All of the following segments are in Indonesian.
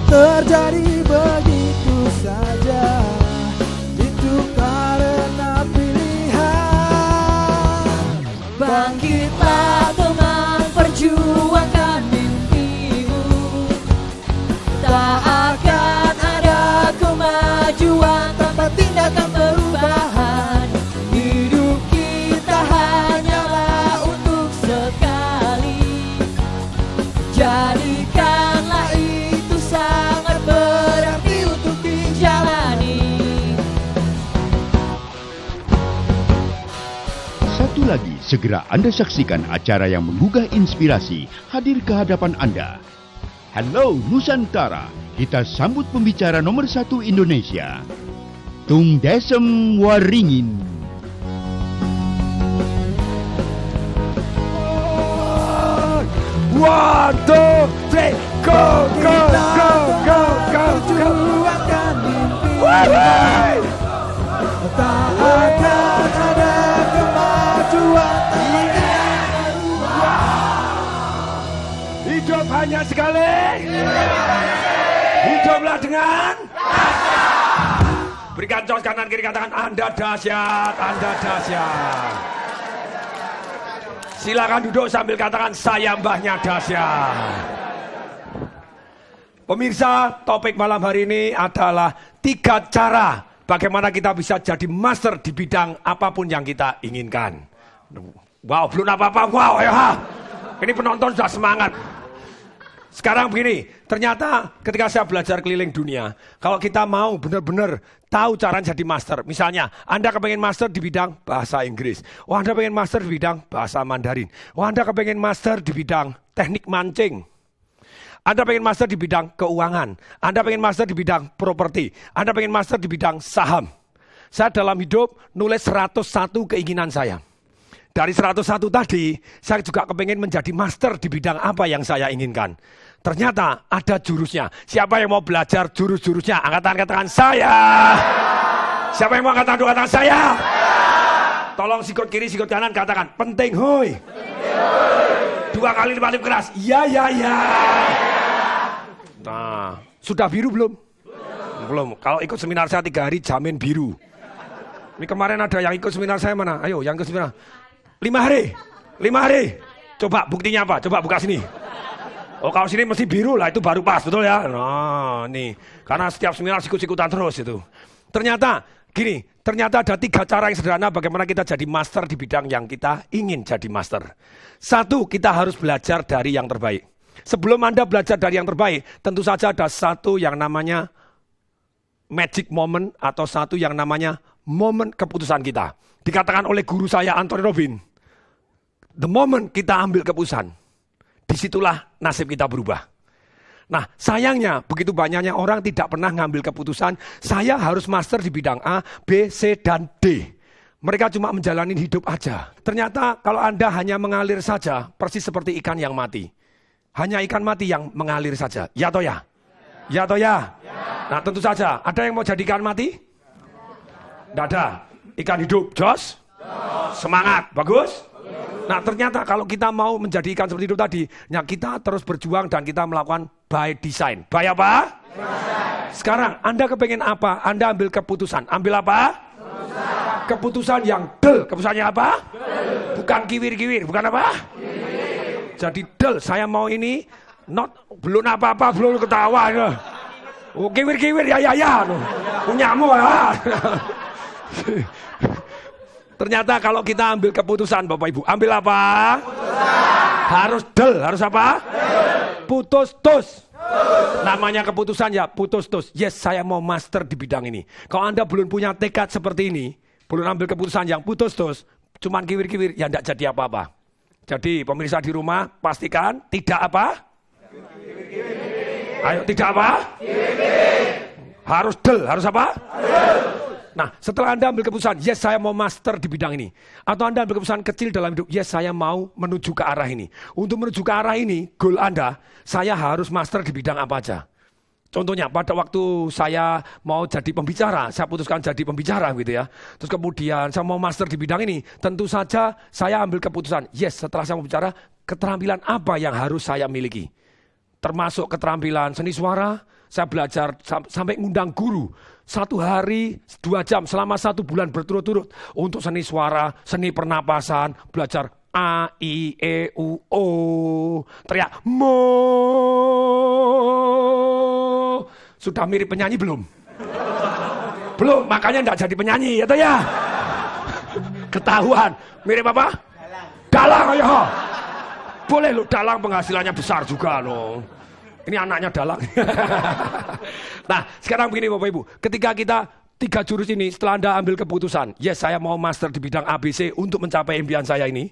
terjadi begitu saja. Itu karena pilihan. Bangkitlah teman, perjuangkan mimpimu. Tak akan ada kemajuan tanpa tindakan perubahan. Hidup kita hanyalah untuk sekali. Jadikanlah itu sangat berarti untuk dijalani. Satu lagi, segera Anda saksikan acara yang menggugah inspirasi hadir ke hadapan Anda. Halo Nusantara, kita sambut pembicara nomor 1 Indonesia, Tung Desem Waringin. One, two, three, go, go, go, go, go, perjuangkan mimpi. Tak akan ada kemajuan tanpa hidup hanya sekali. Hiduplah dengan berikan jos kanan kiri, katakan Anda dahsyat, Anda dahsyat. Silakan duduk sambil katakan saya mbahnya dahsyat. Pemirsa, topik malam hari ini adalah 3 cara bagaimana kita bisa jadi master di bidang apapun yang kita inginkan. Wow, belum apa-apa, wow ya. Ini penonton sudah semangat. Sekarang begini, ternyata ketika saya belajar keliling dunia, kalau kita mau benar-benar tahu cara jadi master, misalnya Anda kepengen master di bidang bahasa Inggris, Anda pengen master di bidang bahasa Mandarin, Anda kepengen master di bidang teknik mancing, Anda pengen master di bidang keuangan, Anda pengen master di bidang properti, Anda pengen master di bidang saham. Saya dalam hidup nulis 101 keinginan saya. Dari 101 tadi, saya juga kepengen menjadi master di bidang apa yang saya inginkan. Ternyata ada jurusnya. Siapa yang mau belajar jurus-jurusnya? Angkat tangan, katakan saya. Siapa yang mau angkat tangan, katakan saya. Tolong sikut kiri, sikut kanan, katakan penting hoi. 2 kali lipat keras. Ya, ya, ya. Nah, sudah biru belum? Belum. Kalau ikut seminar saya 3 hari, jamin biru. Ini kemarin ada yang ikut seminar saya mana? Ayo, yang ikut seminar. 5 hari. Coba buktinya apa? Coba buka sini. Oh, kalau sini mesti biru lah, itu baru pas, betul ya? Nah, nih. Karena setiap seminar sikut-sikutan terus itu. Ternyata, gini, ternyata ada 3 cara yang sederhana bagaimana kita jadi master di bidang yang kita ingin jadi master. 1, kita harus belajar dari yang terbaik. Sebelum Anda belajar dari yang terbaik, tentu saja ada 1 yang namanya magic moment atau 1 yang namanya momen keputusan kita. Dikatakan oleh guru saya Anthony Robbins, the moment kita ambil keputusan, disitulah nasib kita berubah. Nah, sayangnya begitu banyaknya orang tidak pernah ngambil keputusan, saya harus master di bidang A, B, C, dan D. Mereka cuma menjalani hidup aja. Ternyata kalau Anda hanya mengalir saja, persis seperti ikan yang mati. Hanya ikan mati yang mengalir saja. Ya atau ya? Ya atau ya? Nah, tentu saja. Ada yang mau jadi ikan mati? Tidak ada. Ikan hidup, jos? Semangat, bagus? Nah, ternyata kalau kita mau menjadi ikan seperti itu tadi, ya kita terus berjuang dan kita melakukan by design. By apa? Sekarang, Anda kepengen apa? Anda ambil keputusan. Ambil apa? Keputusan yang del. Keputusannya apa? Bukan kiwir-kiwir. Bukan apa? Jadi del, saya mau ini, belum apa-apa, belum ketawa. Oh, kiwir-kiwir, ya. Punyamu ya. Ternyata kalau kita ambil keputusan Bapak Ibu, ambil apa? Harus del, harus apa? Putus-tus. Namanya keputusan ya putus-tus. Yes, saya mau master di bidang ini. Kalau Anda belum punya tekad seperti ini, belum ambil keputusan yang putus-tus, cuman kiwir-kiwir, ya tidak jadi apa-apa. Jadi pemirsa di rumah, pastikan tidak apa? Ayo, tidak apa? Harus del, harus apa? Nah, setelah Anda ambil keputusan, yes saya mau master di bidang ini. Atau Anda ambil keputusan kecil dalam hidup, yes saya mau menuju ke arah ini. Untuk menuju ke arah ini, goal Anda, saya harus master di bidang apa aja. Contohnya, pada waktu saya mau jadi pembicara, saya putuskan jadi pembicara gitu ya. Terus kemudian saya mau master di bidang ini, tentu saja saya ambil keputusan, yes setelah saya mau bicara, keterampilan apa yang harus saya miliki. Termasuk keterampilan seni suara, Saya belajar sampai ngundang guru. 1 hari 2 jam selama 1 bulan berturut-turut untuk seni suara, seni pernapasan, belajar A, I, E, U, O, teriak mo. Sudah mirip penyanyi belum? Belum, makanya enggak jadi penyanyi, ya toh ya? Ketahuan, mirip apa? Dalang, ayo. Boleh lo, dalang penghasilannya besar juga loh. Ini anaknya dalang. Nah, sekarang begini Bapak Ibu, ketika kita 3 jurus ini, setelah Anda ambil keputusan, yes saya mau master di bidang ABC untuk mencapai impian saya ini,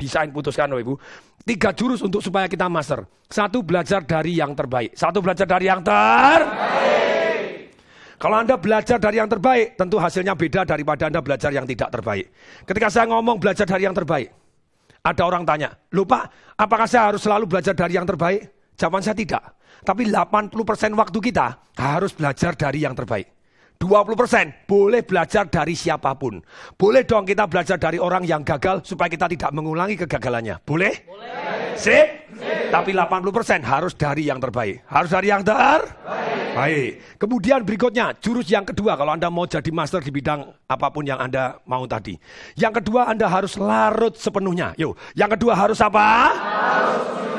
desain putuskan Bapak Ibu. 3 jurus untuk supaya kita master. 1, belajar dari yang terbaik. 1, belajar dari yang terbaik. Kalau Anda belajar dari yang terbaik, tentu hasilnya beda daripada Anda belajar yang tidak terbaik. Ketika saya ngomong belajar dari yang terbaik, ada orang tanya, "Loh Pak, apakah saya harus selalu belajar dari yang terbaik?" Jawaban saya tidak. Tapi 80% waktu kita harus belajar dari yang terbaik. 20% boleh belajar dari siapapun. Boleh dong kita belajar dari orang yang gagal supaya kita tidak mengulangi kegagalannya. Boleh? Boleh. Sip? Tapi 80% harus dari yang terbaik. Harus dari yang terbaik. Kemudian berikutnya, jurus yang kedua kalau Anda mau jadi master di bidang apapun yang Anda mau tadi. Yang kedua Anda harus larut sepenuhnya. Yuk, yang kedua harus apa? Harus sepenuhnya.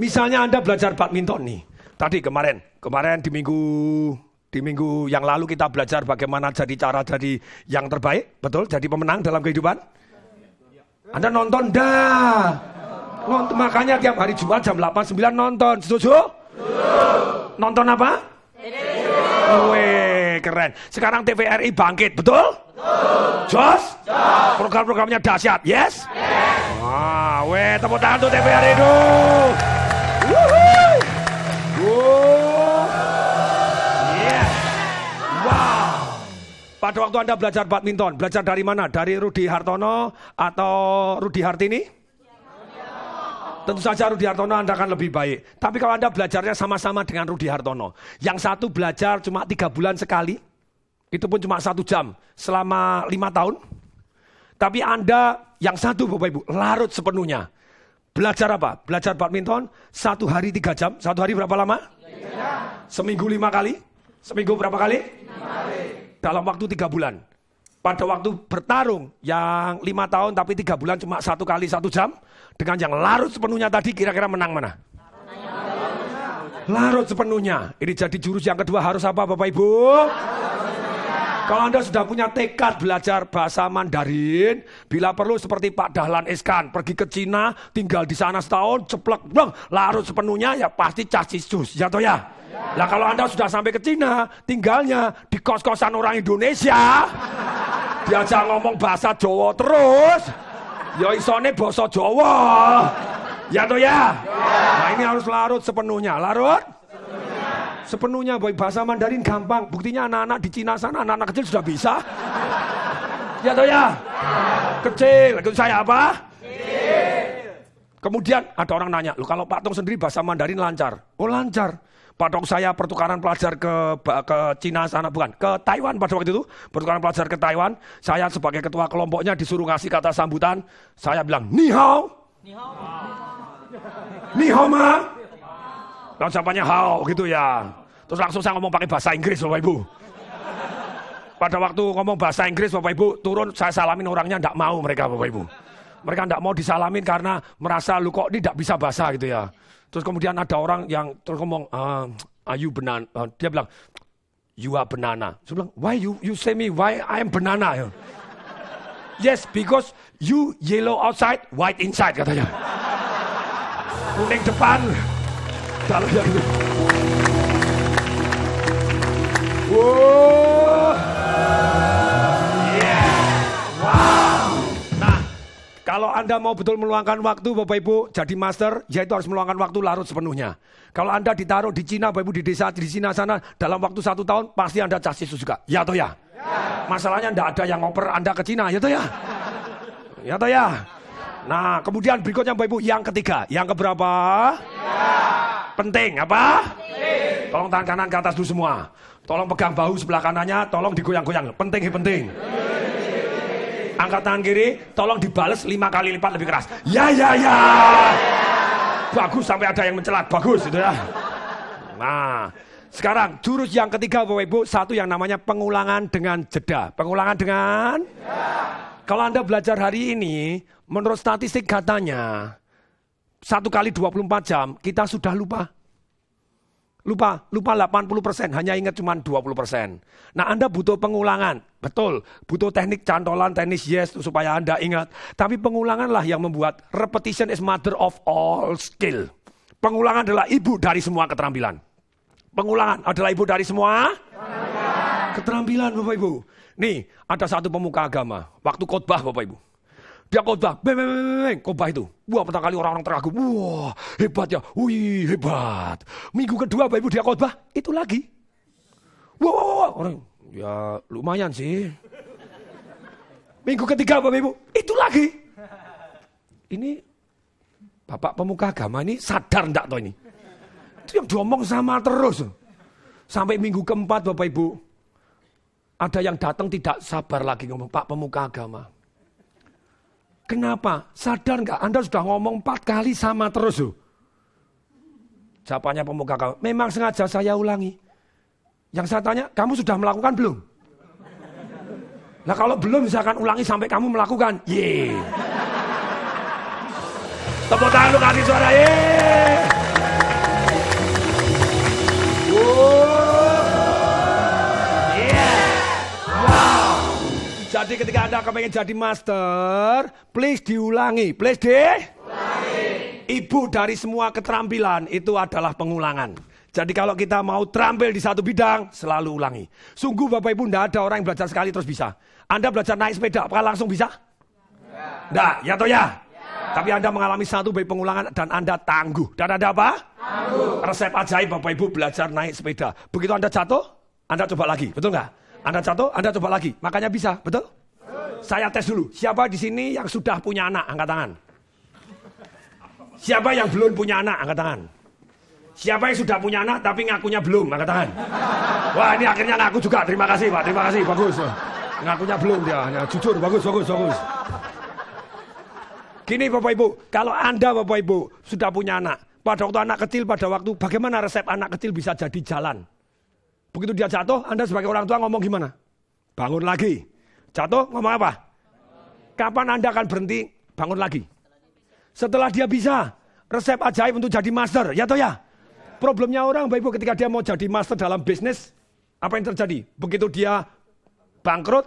Misalnya Anda belajar badminton nih. Tadi kemarin di minggu yang lalu kita belajar bagaimana cara jadi yang terbaik, betul? Jadi pemenang dalam kehidupan. Anda nonton dah. Makanya tiap hari Jumat jam 8-9 nonton. Setuju? Nonton apa? Weh, keren. Sekarang TVRI bangkit, betul? Jos? Program-programnya dahsyat, yes? Wah, weh, tepuk tangan untuk TVRI itu. Pada waktu Anda belajar badminton, belajar dari mana? Dari Rudi Hartono atau Rudi Hartini? Tentu saja Rudi Hartono Anda akan lebih baik. Tapi kalau Anda belajarnya sama-sama dengan Rudi Hartono, yang satu belajar cuma 3 bulan sekali, itu pun cuma 1 jam selama 5 tahun. Tapi Anda yang satu Bapak Ibu, larut sepenuhnya. Belajar apa? Belajar badminton 1 hari 3 jam. 1 hari berapa lama? 3 jam. Seminggu 5 kali? Seminggu berapa kali? 5 kali. Dalam waktu 3 bulan. Pada waktu bertarung yang 5 tahun tapi 3 bulan cuma 1 kali 1 jam. Dengan yang larut sepenuhnya tadi kira-kira menang mana? Larut sepenuhnya. Ini jadi jurus yang kedua harus apa Bapak Ibu? Kalau Anda sudah punya tekad belajar bahasa Mandarin, bila perlu seperti Pak Dahlan Iskan, pergi ke Cina, tinggal di sana setahun, ceplek, larut sepenuhnya ya pasti cacis jus, ya toh ya? Lah kalau Anda sudah sampai ke Cina, tinggalnya di kos-kosan orang Indonesia, diajak ngomong bahasa Jawa terus, ya isone basa Jawa. Ya toh ya? Nah ini harus larut sepenuhnya. Larut? Sepenuhnya. Bahasa Mandarin gampang. Buktinya anak-anak di Cina sana, anak-anak kecil sudah bisa. Ya toh ya? Kecil. Saya apa? Kecil. Kemudian ada orang nanya, loh kalau Pak Tong sendiri bahasa Mandarin lancar? Oh lancar. Pak Tong saya pertukaran pelajar ke Cina sana, bukan, ke Taiwan pada waktu itu. Pertukaran pelajar ke Taiwan. Saya sebagai ketua kelompoknya disuruh ngasih kata sambutan. Saya bilang, ni hao. Ni hao ma. Lalu jawabannya hao gitu ya. Terus langsung saya ngomong pakai bahasa Inggris Bapak Ibu. Pada waktu ngomong bahasa Inggris Bapak Ibu, turun saya salamin orangnya enggak mau mereka Bapak Ibu. Mereka enggak mau disalamin karena merasa lu kok ini enggak bisa bahasa gitu ya. Terus kemudian ada orang yang terus ngomong, are you banana? Dia bilang, you are banana. Saya bilang, why you say me, why I am banana? Yes, because you yellow outside, white inside katanya. Kuning depan, dalamnya gitu. Wow. Yeah. Wow. Nah, kalau Anda mau betul meluangkan waktu Bapak Ibu jadi master, ya itu harus meluangkan waktu larut sepenuhnya. Kalau Anda ditaruh di Cina, Bapak Ibu di desa di Cina sana dalam waktu 1 tahun, pasti Anda cacis juga. Ya atau ya? Ya. Masalahnya enggak ada yang ngoper Anda ke Cina, ya atau ya? Ya atau ya? Nah, kemudian berikutnya Bapak Ibu yang ketiga, yang keberapa? Ya. Penting apa? Penting. Tolong tangan kanan ke atas dulu semua. Tolong pegang bahu sebelah kanannya, tolong digoyang-goyang. Penting, penting. Angkat tangan kiri, tolong dibales 5 kali lipat lebih keras. Ya. Bagus sampai ada yang mencelat, bagus itu ya. Nah, Sekarang jurus yang ketiga Bapak Ibu, satu yang namanya pengulangan dengan jeda. Pengulangan dengan Kalau Anda belajar hari ini, menurut statistik katanya 1 kali 24 jam kita sudah lupa. Lupa 80%, hanya ingat cuma 20%. Nah, Anda butuh pengulangan. Betul, butuh teknik cantolan, teknis yes supaya Anda ingat. Tapi pengulanganlah yang membuat repetition is mother of all skill. Pengulangan adalah ibu dari semua keterampilan. Pengulangan adalah ibu dari semua keterampilan Bapak Ibu. Nih, ada satu pemuka agama, waktu khotbah Bapak Ibu. Dia khotbah, khotbah itu. Wah, pertama kali orang-orang terkagum. Wah, hebat ya. Wih, hebat. Minggu kedua Bapak Ibu dia khotbah, itu lagi. Wah, orang ya lumayan sih. Minggu ketiga Bapak Ibu, itu lagi. Ini Bapak pemuka agama ini sadar enggak toh ini? Itu yang diomong sama terus. Sampai minggu keempat Bapak Ibu, ada yang datang tidak sabar lagi ngomong, Pak pemuka agama. Kenapa? Sadar nggak? Anda sudah ngomong 4 kali sama terus. Jawabannya pemuka agama, memang sengaja saya ulangi. Yang saya tanya, kamu sudah melakukan belum? Nah kalau belum, saya akan ulangi sampai kamu melakukan. Yeay. Tepuk tangan lu kasih suara, yeay. Jadi ketika Anda kepengen jadi master, please diulangi. Please diulangi. Ibu dari semua keterampilan itu adalah pengulangan. Jadi kalau kita mau terampil di satu bidang, selalu ulangi. Sungguh Bapak Ibu, tidak ada orang yang belajar sekali terus bisa. Anda belajar naik sepeda, apakah langsung bisa? Tidak, ya toh ya? Tapi Anda mengalami satu baik pengulangan dan Anda tangguh. Dan ada apa? Tangguh. Resep ajaib Bapak Ibu belajar naik sepeda. Begitu Anda jatuh, Anda coba lagi. Betul nggak? Anda jatuh, Anda coba lagi. Makanya bisa, betul? Saya tes dulu. Siapa di sini yang sudah punya anak? Angkat tangan. Siapa yang belum punya anak? Angkat tangan. Siapa yang sudah punya anak tapi ngakunya belum? Angkat tangan. Wah, ini akhirnya ngaku juga. Terima kasih, Pak. Terima kasih. Bagus. Ngakunya belum dia. Ya, jujur. Bagus. Gini Bapak Ibu, kalau Anda Bapak Ibu sudah punya anak, pada waktu anak kecil, bagaimana resep anak kecil bisa jadi jalan? Begitu dia jatuh, Anda sebagai orang tua ngomong gimana? Bangun lagi. Jatuh, ngomong apa? Kapan Anda akan berhenti bangun lagi? Setelah dia bisa. Resep ajaib untuk jadi master, ya toh ya? Problemnya orang, Bapak Ibu, ketika dia mau jadi master dalam bisnis, apa yang terjadi? Begitu dia bangkrut,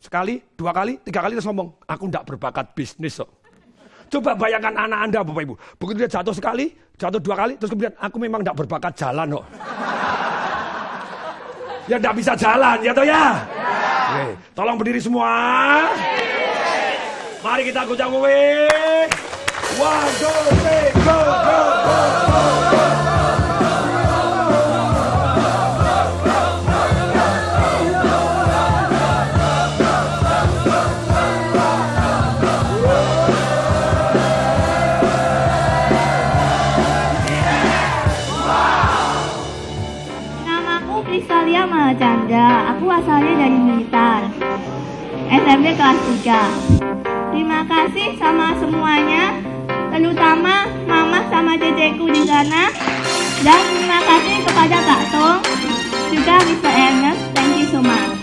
sekali, 2 kali, 3 kali terus ngomong, aku tidak berbakat bisnis kok. Coba bayangkan anak Anda, Bapak Ibu. Begitu dia jatuh sekali, jatuh 2 kali, terus kemudian, aku memang tidak berbakat jalan kok. Ya tidak bisa jalan, ya toh ya? Oke, tolong berdiri semua. Mari kita goyang we. 1, 2, 3, go, go, go. Namaku Pristalia Malacandra, aku asalnya dari Blitar, SMP kelas 3. Terima kasih sama semuanya, terutama mama sama dedekku di sana. Dan terima kasih kepada Kak Tong, juga Mr. Ernest, thank you so much.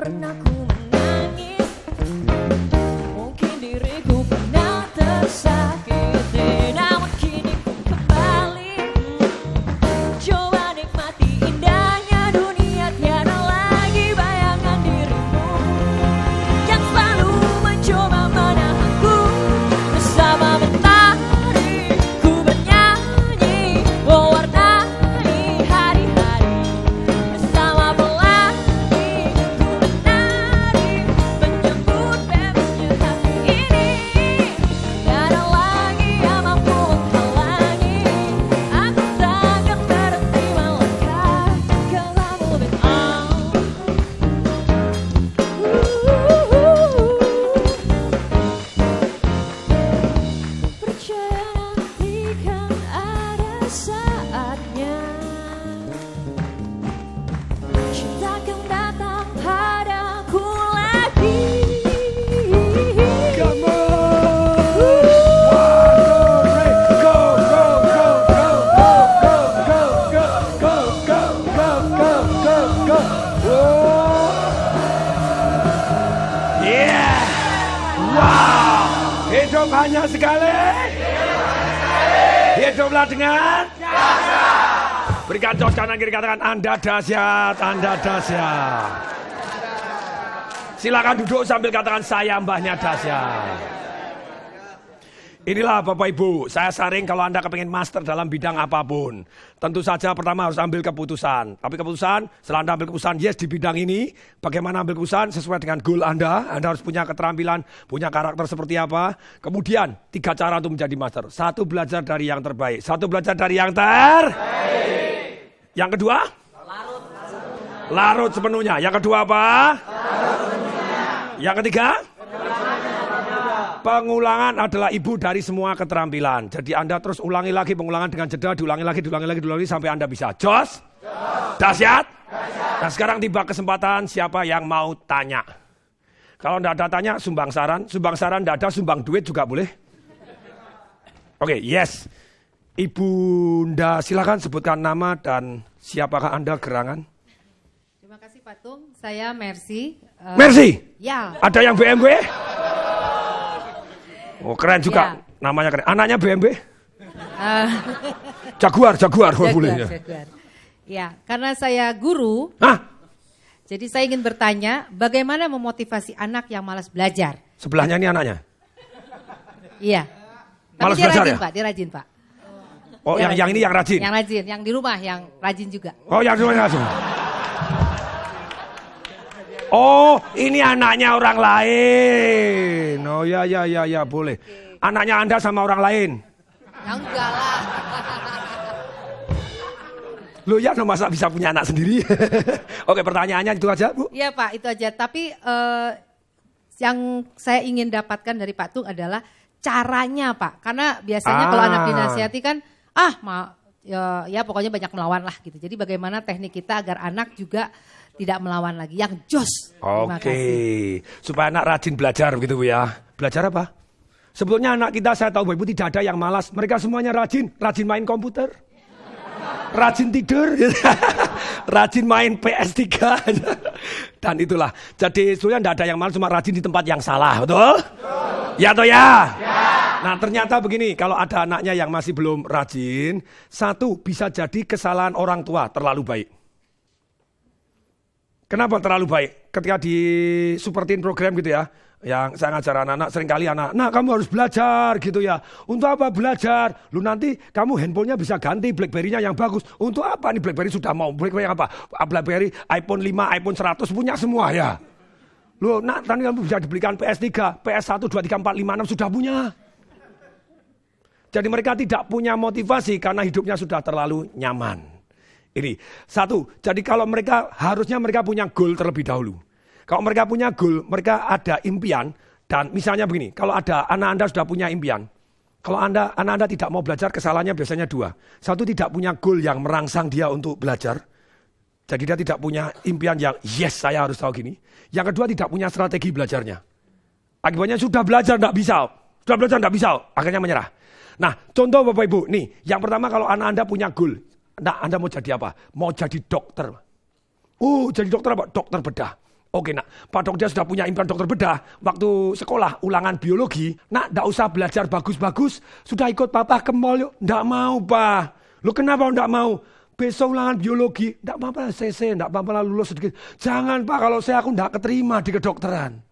pernah ku menangis, mungkin diriku pernah tersakiti, namun kini ku kembali coba nikmati indahnya dunia. Tiada lagi bayangan dirimu yang selalu mencoba menahanku. Bersama mentari ku bernyanyi, mewarnai hari-hari. Bersama pelangi ku menari, menyambut bebasnya hati ini. Tiada lagi yang mampu menghalangi, aku takkan berhenti melangkah. Cause I'm moving on. Percaya nanti kan ada saatnya, cinta akan datang padaku lagi. Come on. 1, 2, 3, go, go, go, go, go, go, go, go, go, go, go, go, go. Yeah. Wow. Hidup hanya sekali. Hiduplah dengan berikan contoh kanan kiri, katakan Anda dahsyat, Anda dahsyat. Silakan duduk sambil katakan saya mbahnya dahsyat. Inilah Bapak Ibu, saya saring kalau Anda kepengen master dalam bidang apapun. Tentu saja pertama harus ambil keputusan. Tapi keputusan, setelah Anda ambil keputusan yes di bidang ini, bagaimana ambil keputusan sesuai dengan goal Anda. Anda harus punya keterampilan, punya karakter seperti apa. Kemudian 3 cara untuk menjadi master. 1, belajar dari yang terbaik. 1, belajar dari yang terbaik. Yang kedua? Larut sepenuhnya. Yang kedua apa? Yang ketiga? Pengulangan adalah ibu dari semua keterampilan. Jadi Anda terus ulangi lagi pengulangan dengan jeda, diulangi lagi sampai Anda bisa. Jos? Dahsyat? Nah sekarang tiba kesempatan siapa yang mau tanya. Kalau tidak ada tanya, sumbang saran tidak ada, sumbang duit juga boleh. Oke, yes. Ibunda silakan sebutkan nama dan siapakah Anda gerangan. Terima kasih Pak Tung, saya Mercy. Mercy? Ya. Ada yang BMW? Oh keren juga, namanya keren. Anaknya BMW? Jaguar. Oh, boleh ya. Jaguar. Ya, karena saya guru, Hah? jadi saya ingin bertanya, bagaimana memotivasi anak yang malas belajar? Sebelahnya ini anaknya? Iya. Tapi Malas dia belajar rajin ya? Pak, dia rajin Pak. Oh Dia yang ini yang rajin? Yang rajin, yang di rumah yang rajin juga. Oh yang semuanya rajin? Oh ini anaknya orang lain. Oh ya boleh. Anaknya Anda sama orang lain? Ya enggak lah. Loh ya masa bisa punya anak sendiri? Oke pertanyaannya itu aja Bu. Iya Pak, itu aja. Tapi yang saya ingin dapatkan dari Pak Tung adalah caranya Pak. Karena biasanya kalau anak dinasihati kan, ya pokoknya banyak melawan lah gitu. Jadi bagaimana teknik kita agar anak juga tidak melawan lagi, yang jos. Terima kasih. Supaya anak rajin belajar begitu Bu ya. Belajar apa? Sebetulnya anak kita saya tahu Ibu tidak ada yang malas. Mereka semuanya rajin main komputer. Rajin tidur, rajin main PS3. Dan itulah. Jadi sebenarnya tidak ada yang malas, cuma rajin di tempat yang salah, betul? Ya atau ya? Nah ternyata begini, kalau ada anaknya yang masih belum rajin, 1 bisa jadi kesalahan orang tua terlalu baik. Kenapa terlalu baik? Ketika di Superteen program gitu ya, yang saya ngajar anak-anak, seringkali anak kamu harus belajar gitu ya. Untuk apa belajar? Lu nanti kamu handphonenya bisa ganti BlackBerry-nya yang bagus. Untuk apa nih BlackBerry sudah mau? BlackBerry apa? BlackBerry iPhone 5, iPhone 100 punya semua ya. Lu nanti kamu bisa dibelikan PS3, PS1, 2, 3, 4, 5, 6 sudah punya. Jadi mereka tidak punya motivasi karena hidupnya sudah terlalu nyaman. Ini 1, jadi kalau harusnya mereka punya goal terlebih dahulu. Kalau mereka punya goal, mereka ada impian. Dan misalnya begini, kalau ada anak Anda sudah punya impian. Kalau anak Anda tidak mau belajar, kesalahannya biasanya 2. 1, tidak punya goal yang merangsang dia untuk belajar. Jadi dia tidak punya impian yang yes saya harus tahu gini. Yang kedua tidak punya strategi belajarnya. Akibatnya sudah belajar tidak bisa. Akhirnya menyerah. Nah contoh Bapak Ibu, nih yang pertama kalau anak Anda punya goal. Nah, Anda mau jadi apa? Mau jadi dokter. Oh, jadi dokter apa? Dokter bedah. Oke nak, Pak Dokter sudah punya impian dokter bedah. Waktu sekolah ulangan biologi, nak ndak usah belajar bagus-bagus. Sudah ikut papa ke mall yuk. Ndak mau pak. Lu kenapa ndak mau? Besok ulangan biologi, ndak apa-apa CC, ndak apa-apa lulus sedikit. Jangan pak, kalau aku ndak keterima di kedokteran.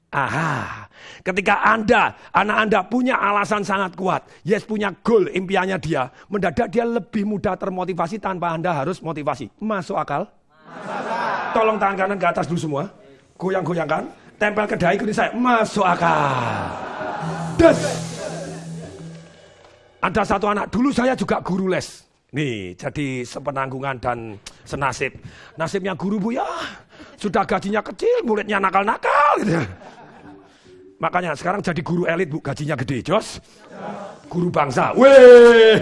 Aha, ketika anak Anda punya alasan sangat kuat, yes punya goal, impiannya dia, mendadak dia lebih mudah termotivasi tanpa Anda harus motivasi. Masuk akal? Tolong tangan kanan ke atas dulu semua. Goyang-goyangkan. Tempel ke dahi ikutin saya. Masuk akal. Des. Ada satu anak. Dulu saya juga guru les. Nih, jadi sepenanggungan dan senasib. Nasibnya guru bu ya. Sudah gajinya kecil, muridnya nakal-nakal. Gitu. Makanya sekarang jadi guru elit bu. Gajinya gede. Jos. Guru bangsa. Weh.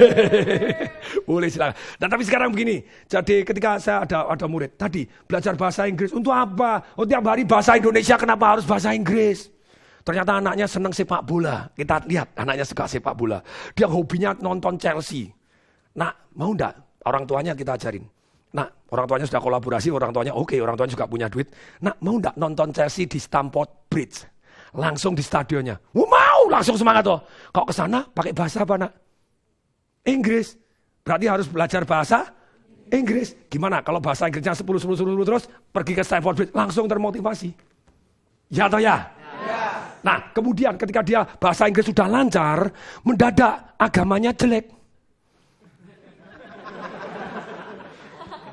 Boleh silakan. Dan tapi sekarang begini. Jadi ketika saya ada murid. Tadi belajar bahasa Inggris. Untuk apa? Oh tiap hari bahasa Indonesia. Kenapa harus bahasa Inggris? Ternyata anaknya senang sepak bola. Kita lihat anaknya suka sepak bola. Dia hobinya nonton Chelsea. Nak mau enggak? Orang tuanya kita ajarin. Nak orang tuanya sudah kolaborasi. Orang tuanya oke. Orang tuanya juga punya duit. Nak mau enggak nonton Chelsea di Stamford Bridge? Langsung di stadionnya. Mau, langsung semangat toh. Kau ke sana pakai bahasa apa nak? Inggris. Berarti harus belajar bahasa Inggris. Gimana kalau bahasa Inggrisnya 10 terus pergi ke Stamford Bridge langsung termotivasi. Ya atau ya? Ya. Nah, kemudian ketika dia bahasa Inggris sudah lancar, mendadak agamanya jelek.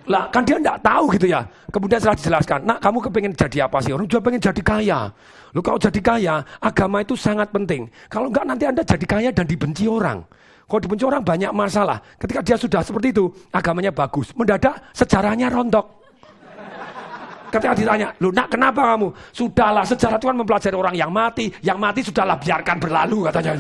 Lah kan dia enggak tahu gitu ya. Kemudian setelah dijelaskan, nak kamu kepengen jadi apa sih? Orang juga pengen jadi kaya. Lu kalau jadi kaya, agama itu sangat penting. Kalau enggak nanti Anda jadi kaya dan dibenci orang. Kalau dibenci orang banyak masalah. Ketika dia sudah seperti itu, agamanya bagus. Mendadak sejarahnya rontok. Ketika ditanya, lu nak kenapa kamu? Sudahlah sejarah itu kan mempelajari orang yang mati sudahlah biarkan berlalu katanya.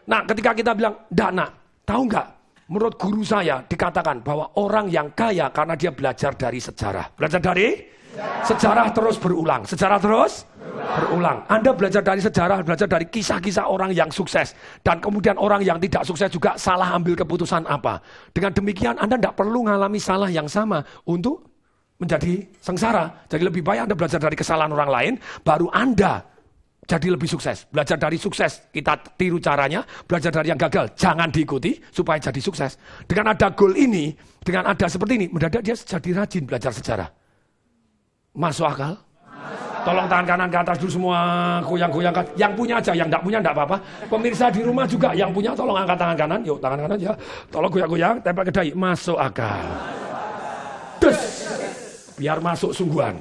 Nah ketika kita bilang, enggak nak, tahu enggak? Menurut guru saya dikatakan bahwa orang yang kaya karena dia belajar dari sejarah. Belajar dari sejarah terus berulang. Sejarah terus berulang. Anda belajar dari sejarah, belajar dari kisah-kisah orang yang sukses. Dan kemudian orang yang tidak sukses juga salah ambil keputusan apa. Dengan demikian Anda tidak perlu mengalami salah yang sama untuk menjadi sengsara. Jadi lebih baik Anda belajar dari kesalahan orang lain, baru Anda jadi lebih sukses. Belajar dari sukses, kita tiru caranya. Belajar dari yang gagal, jangan diikuti supaya jadi sukses. Dengan ada goal ini, dengan ada seperti ini, mendadak dia jadi rajin belajar sejarah. Masuk akal? Tolong tangan kanan ke atas dulu semua, goyang-goyangkan. Yang punya aja, yang enggak punya enggak apa-apa. Pemirsa di rumah juga, yang punya tolong angkat tangan kanan. Yuk, tangan kanan ya. Tolong goyang-goyang, tempel ke dahi. Masuk akal. Des. Biar masuk sungguhan.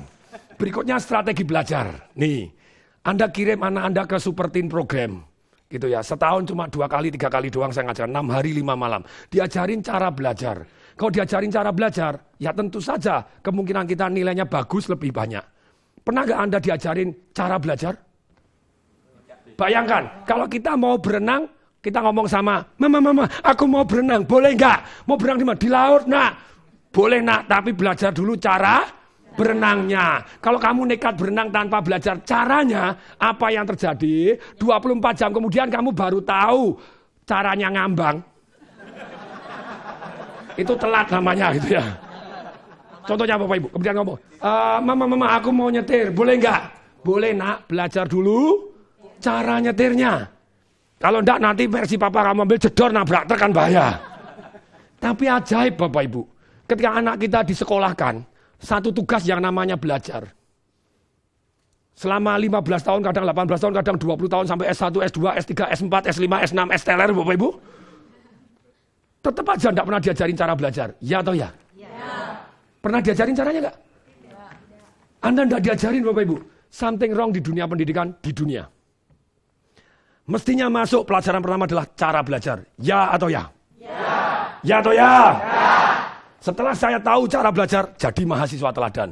Berikutnya strategi belajar. Nih. Anda kirim anak Anda ke super teen program. Gitu ya. Setahun cuma 2 kali, 3 kali doang saya ngajar. 6 hari, 5 malam. Diajarin cara belajar. Kalau diajarin cara belajar, ya tentu saja kemungkinan kita nilainya bagus lebih banyak. Pernah nggak Anda diajarin cara belajar? Bayangkan, kalau kita mau berenang, kita ngomong sama, Mama, aku mau berenang. Boleh nggak? Mau berenang di mana? Di laut, nak. Boleh, nak. Tapi belajar dulu cara berenangnya. Kalau kamu nekat berenang tanpa belajar caranya, apa yang terjadi? 24 jam kemudian kamu baru tahu caranya ngambang. Itu telat namanya gitu ya. Contohnya Bapak Ibu, kemudian ngomong, Mama, aku mau nyetir, boleh nggak? Boleh nak, belajar dulu cara nyetirnya. Kalau enggak nanti versi Papa kamu ambil jedor nabrak truk kan bahaya. Tapi ajaib Bapak Ibu, ketika anak kita disekolahkan, satu tugas yang namanya belajar. Selama 15 tahun, kadang 18 tahun, kadang 20 tahun sampai S1, S2, S3, S4, S5, S6, S-teler Bapak Ibu. Tetap aja enggak pernah diajarin cara belajar. Ya atau ya? Ya. Pernah diajarin caranya enggak? Ya. Anda enggak diajarin Bapak Ibu. Something wrong di dunia pendidikan, di dunia. Mestinya masuk pelajaran pertama adalah cara belajar. Ya atau ya? Ya. Ya atau ya? Ya. Setelah saya tahu cara belajar, jadi mahasiswa teladan.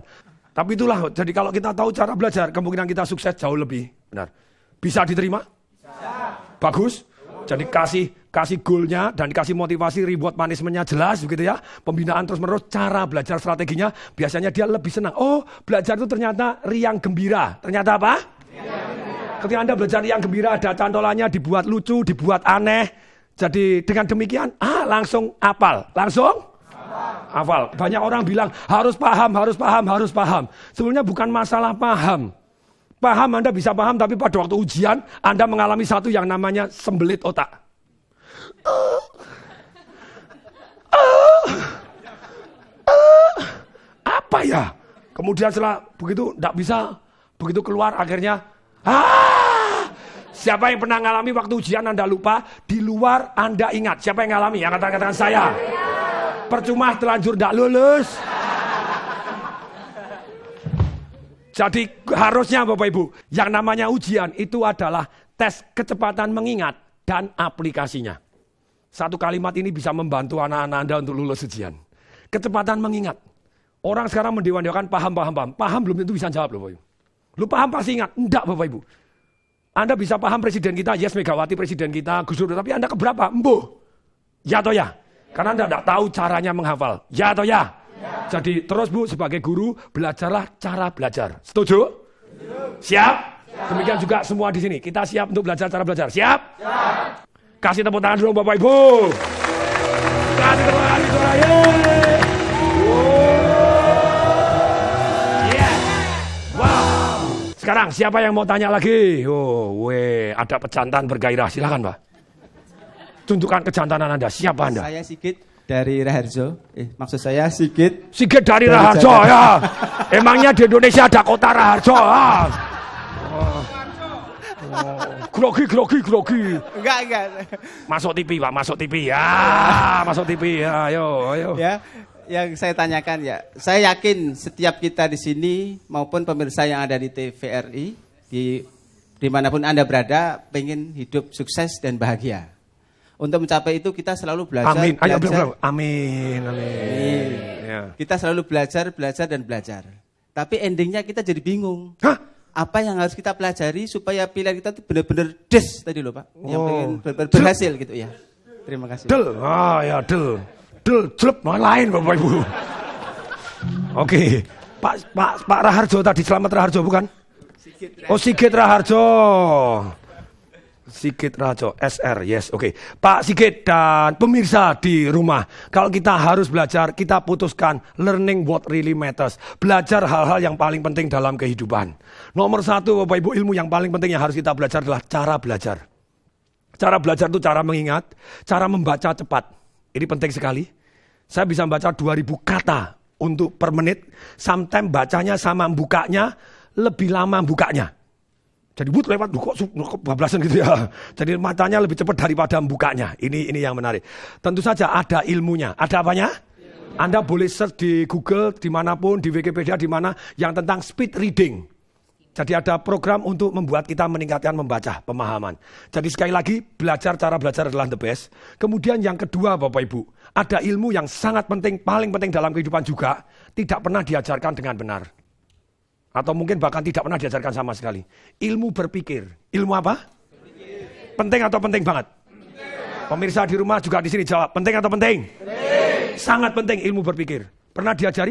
Tapi itulah, jadi kalau kita tahu cara belajar, kemungkinan kita sukses jauh lebih benar. Bisa diterima? Bisa. Bagus. Jadi kasih goalnya dan dikasih motivasi, reward punishment-nya jelas begitu ya. Pembinaan terus menerus, cara belajar strateginya, biasanya dia lebih senang. Oh, belajar itu ternyata riang gembira. Ternyata apa? Ketika Anda belajar riang gembira, ada cantolannya, dibuat lucu, dibuat aneh. Jadi dengan demikian, langsung hafal. Langsung? Hafal. Banyak orang bilang harus paham, harus paham, harus paham. Sebenarnya bukan masalah paham. Paham Anda bisa paham, tapi pada waktu ujian Anda mengalami satu yang namanya sembelit otak. Apa ya? Kemudian setelah begitu tidak bisa, begitu keluar akhirnya, siapa yang pernah ngalami waktu ujian Anda lupa, di luar Anda ingat. Siapa yang ngalami? Yang katakan saya. Percuma terlanjur tidak lulus. Jadi harusnya Bapak Ibu, yang namanya ujian itu adalah tes kecepatan mengingat dan aplikasinya. Satu kalimat ini bisa membantu anak-anak Anda untuk lulus ujian. Kecepatan mengingat. Orang sekarang mendewa-dewakan paham. Paham belum tentu bisa jawab loh Bapak Ibu. Lu paham pasti ingat. Enggak Bapak Ibu. Anda bisa paham presiden kita, yes Megawati presiden kita, Gus Dur, tapi Anda keberapa? Embuh. Ya atau ya? Karena Anda tidak tahu caranya menghafal. Ya atau ya? Jadi terus Bu sebagai guru belajarlah cara belajar. Setuju? Siap? Demikian juga semua di sini. Kita siap untuk belajar cara belajar. Siap? Kasih tepuk tangan dulu Bapak Ibu. Kasih tepuk tangan suara. Wow. Sekarang siapa yang mau tanya lagi? Ada pejantan bergairah. Silakan Pak. Tunjukkan kejantanan Anda. Siapa Anda? Saya Sigit dari Raharjo. Maksud saya Sigit. Sigit dari Raharjo ya. Emangnya di Indonesia ada kota Raharjo? Grogi. Enggak. Masuk TV Pak, masuk TV ya. Masuk TV ya, ayo. Ya, yang saya tanyakan ya. Saya yakin setiap kita di sini maupun pemirsa yang ada di TVRI dimanapun Anda berada pengen hidup sukses dan bahagia. Untuk mencapai itu kita selalu belajar. Amin. Ayo belajar. Amin. Ya. Kita selalu belajar dan belajar. Tapi endingnya kita jadi bingung. Hah? Apa yang harus kita pelajari supaya pilihan kita itu benar-benar des tadi loh Pak. Yang pengen berhasil gitu ya. Terima kasih. Del, jelep lain Bapak Ibu. Oke. Pak Raharjo tadi, Selamat Raharjo bukan? Sigit Raharjo. Sigit Raharjo, SR, yes, oke. Pak Sigit dan pemirsa di rumah, kalau kita harus belajar, kita putuskan learning what really matters. Belajar hal-hal yang paling penting dalam kehidupan. Nomor satu, Bapak Ibu, ilmu yang paling penting yang harus kita belajar adalah cara belajar. Cara belajar itu cara mengingat, cara membaca cepat. Ini penting sekali. Saya bisa membaca 2000 kata untuk per menit, sometimes bacanya sama bukanya, lebih lama bukanya. Jadi lewat kok bablasan gitu ya. Jadi matanya lebih cepat daripada bukanya. Ini yang menarik. Tentu saja ada ilmunya. Ada apanya? Anda boleh search di Google, dimanapun, di Wikipedia, di mana yang tentang speed reading. Jadi ada program untuk membuat kita meningkatkan membaca, pemahaman. Jadi sekali lagi, cara belajar adalah the best. Kemudian yang kedua Bapak Ibu, ada ilmu yang sangat penting, paling penting dalam kehidupan juga, tidak pernah diajarkan dengan benar. Atau mungkin bahkan tidak pernah diajarkan sama sekali. Ilmu berpikir. Ilmu apa? Berpikir. Penting atau penting banget? Penting. Pemirsa di rumah juga di sini jawab. Penting atau penting? Penting. Sangat penting ilmu berpikir. Pernah diajari?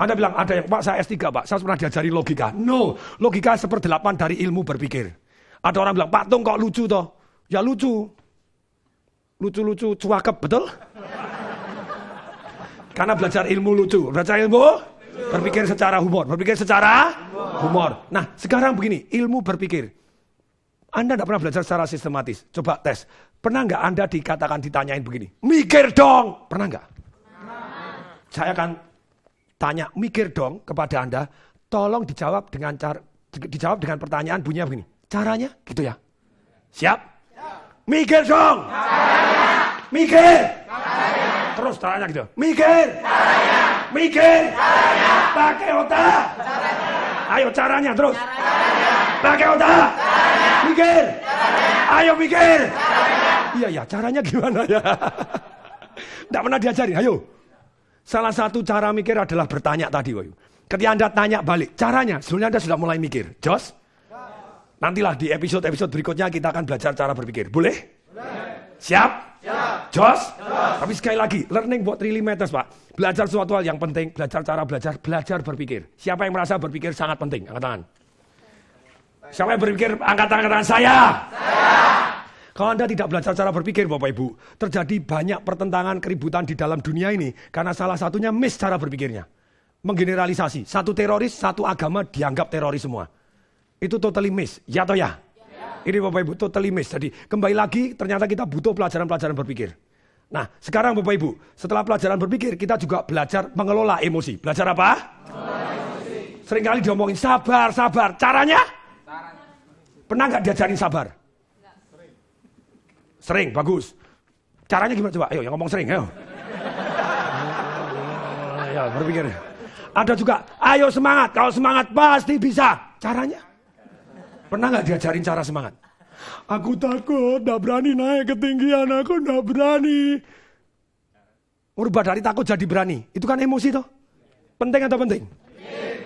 Anda bilang ada yang, Pak saya S3 Pak, saya pernah diajari logika. No, logika 1/8 dari ilmu berpikir. Ada orang bilang, Pak Tung kok lucu toh? Ya lucu. Lucu-lucu cuakep, betul? Karena belajar ilmu lucu. Belajar ilmu? Berpikir secara humor. Nah, sekarang begini, ilmu berpikir. Anda tidak pernah belajar secara sistematis. Coba tes. Pernah nggak Anda ditanyain begini? Mikir dong. Pernah nggak? Saya akan tanya, mikir dong kepada Anda. Tolong dijawab dengan pertanyaan bunyinya begini. Caranya gitu ya. Siap? Mikir dong. Mikir. Terus caranya gitu. Mikir. Pakai otak. Ayo caranya terus. Pakai otak. Mikir. Ayo mikir. Iya, caranya gimana ya? Tidak pernah diajarin, ayo. Salah satu cara mikir adalah bertanya tadi. Ketika Anda tanya balik, caranya sebenarnya Anda sudah mulai mikir. Jos? Nantilah di episode-episode berikutnya kita akan belajar cara berpikir. Boleh? Siap? Jos? Tapi sekali lagi, learning what really matters Pak. Belajar suatu hal yang penting, belajar cara belajar berpikir. Siapa yang merasa berpikir sangat penting? Angkat tangan. Siapa yang berpikir angkat tangan saya? Kalau Anda tidak belajar cara berpikir Bapak Ibu, terjadi banyak pertentangan, keributan di dalam dunia ini karena salah satunya miss cara berpikirnya. Menggeneralisasi, satu teroris, satu agama dianggap teroris semua. Itu totally miss, ya atau ya? Ini Bapak Ibu totally miss. Jadi kembali lagi ternyata kita butuh pelajaran-pelajaran berpikir. Nah sekarang Bapak Ibu, setelah pelajaran berpikir kita juga belajar mengelola emosi. Belajar apa? Seringkali diomongin sabar, caranya? Pernah nggak diajarin sabar? Sering, bagus. Caranya gimana coba? Ayo yang ngomong sering, ayo. Ya, berpikir. Ada juga, ayo semangat. Kalau semangat pasti bisa. Caranya? Pernah nggak diajarin cara semangat? Aku takut, nggak berani naik ketinggian. Aku nggak berani. Merubah dari takut jadi berani. Itu kan emosi toh? Penting atau penting?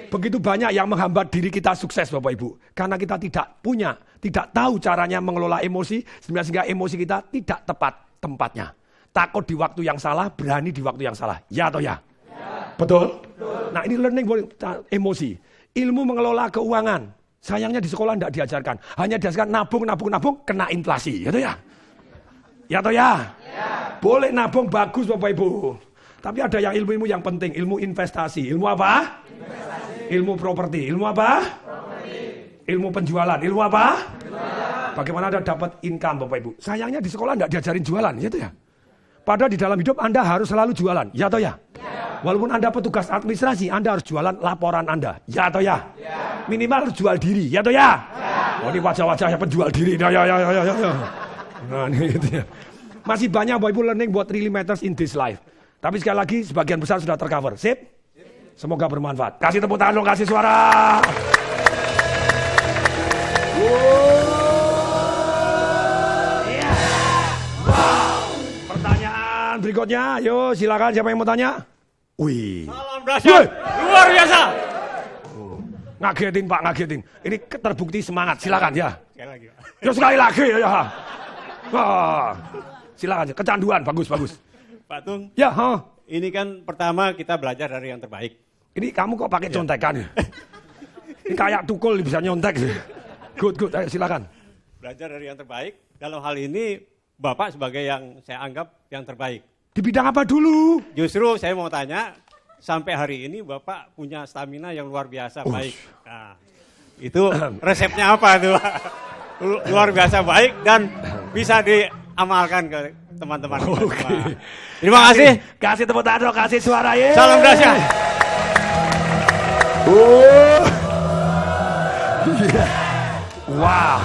Begitu banyak yang menghambat diri kita sukses Bapak Ibu. Karena kita tidak tahu caranya mengelola emosi, sehingga emosi kita tidak tepat tempatnya. Takut di waktu yang salah, berani di waktu yang salah. Ya atau ya? Betul? Nah ini learning emosi. Ilmu mengelola keuangan. Sayangnya di sekolah tidak diajarkan. Hanya diajarkan nabung, kena inflasi. Ya atau ya? Ya atau ya? Boleh nabung, bagus Bapak Ibu. Tapi ada yang ilmu-ilmu yang penting. Ilmu investasi. Ilmu apa? Ilmu properti, ilmu apa? Ilmu penjualan, ilmu apa? Bagaimana Anda dapat income Bapak Ibu? Sayangnya di sekolah tidak diajarin jualan, gitu ya. Padahal di dalam hidup Anda harus selalu jualan, ya atau ya? Walaupun Anda petugas administrasi, Anda harus jualan laporan Anda, ya atau ya? Minimal harus jual diri, ya atau ya? Oh ini wajah-wajahnya penjual diri, ya. Nah ini gitu ya. Masih banyak Bapak Ibu learning what really matters in this life. Tapi sekali lagi sebagian besar sudah tercover, sip? Semoga bermanfaat. Kasih tepuk tangan dong, kasih suara. Wow. Pertanyaan berikutnya, yuk silakan siapa yang mau tanya? Wih. Salam dahsyat, luar biasa. Ngagetin Pak, ngagetin. Ini terbukti semangat, silakan ya. Sekali lagi, Pak. Yuk sekali lagi ya. Wah. Silakan, kecanduan, bagus. Pak Tung, Ya, ini kan pertama kita belajar dari yang terbaik. Ini kamu kok pakai contekan ya? Ini kayak tukul bisa nyontek sih. Good, ayo silakan. Belajar dari yang terbaik. Dalam hal ini Bapak sebagai yang saya anggap yang terbaik. Di bidang apa dulu? Justru saya mau tanya, sampai hari ini Bapak punya stamina yang luar biasa baik. Nah, itu resepnya apa tuh? Luar biasa baik dan bisa diamalkan ke teman-teman. Oke. Terima kasih. Kasih tepuk tangan, kasih suara ya. Salam dahsyat. Wah.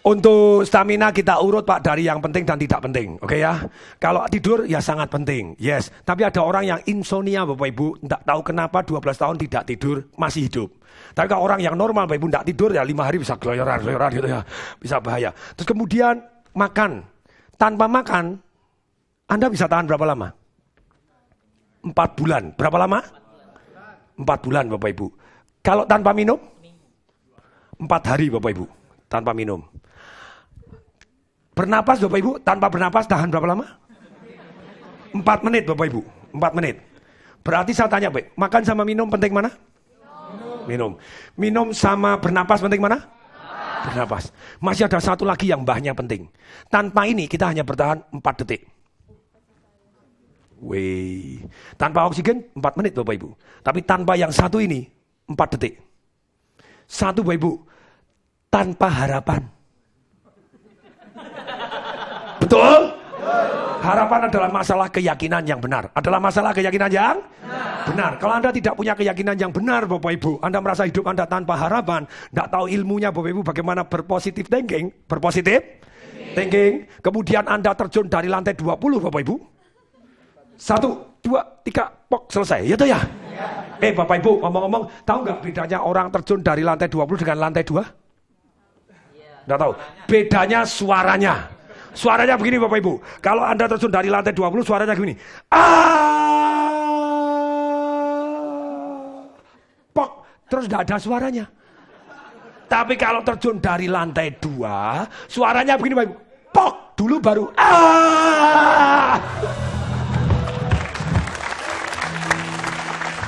Untuk stamina kita urut Pak dari yang penting dan tidak penting, oke ya. Kalau tidur ya sangat penting, yes. Tapi ada orang yang insomnia Bapak Ibu, tidak tahu kenapa 12 tahun tidak tidur masih hidup. Tapi kalau orang yang normal Bapak Ibu tidak tidur ya 5 hari bisa geloyoran gitu ya, bisa bahaya. Terus kemudian makan, tanpa makan Anda bisa tahan berapa lama? 4 bulan, berapa lama? 4 bulan Bapak Ibu. Kalau tanpa minum? 4 hari Bapak Ibu, tanpa minum. Bernapas Bapak Ibu, tanpa bernapas tahan berapa lama? 4 menit Bapak Ibu, 4 menit. Berarti saya tanya Bapak, makan sama minum penting mana? Minum. Minum sama bernapas penting mana? Bernapas. Masih ada satu lagi yang mbahnya penting. Tanpa ini kita hanya bertahan 4 detik. Wih. Tanpa oksigen 4 menit Bapak Ibu. Tapi tanpa yang satu ini 4 detik. Satu Bapak Ibu. Tanpa harapan. Betul? Harapan adalah masalah keyakinan yang benar. Adalah masalah keyakinan yang benar. Kalau Anda tidak punya keyakinan yang benar Bapak Ibu, Anda merasa hidup Anda tanpa harapan, tidak tahu ilmunya Bapak Ibu bagaimana berpositif thinking, kemudian Anda terjun dari lantai 20 Bapak Ibu. 1, 2, 3, pok, selesai. Gitu ya? Bapak Ibu, ngomong-ngomong, tahu nggak bedanya orang terjun dari lantai 20 dengan lantai 2? Nggak tahu. Bedanya suaranya. Suaranya begini Bapak Ibu. Kalau Anda terjun dari lantai 20, suaranya begini. Pok, terus nggak ada suaranya. Tapi kalau terjun dari lantai 2, suaranya begini Bapak Ibu. Pok, dulu baru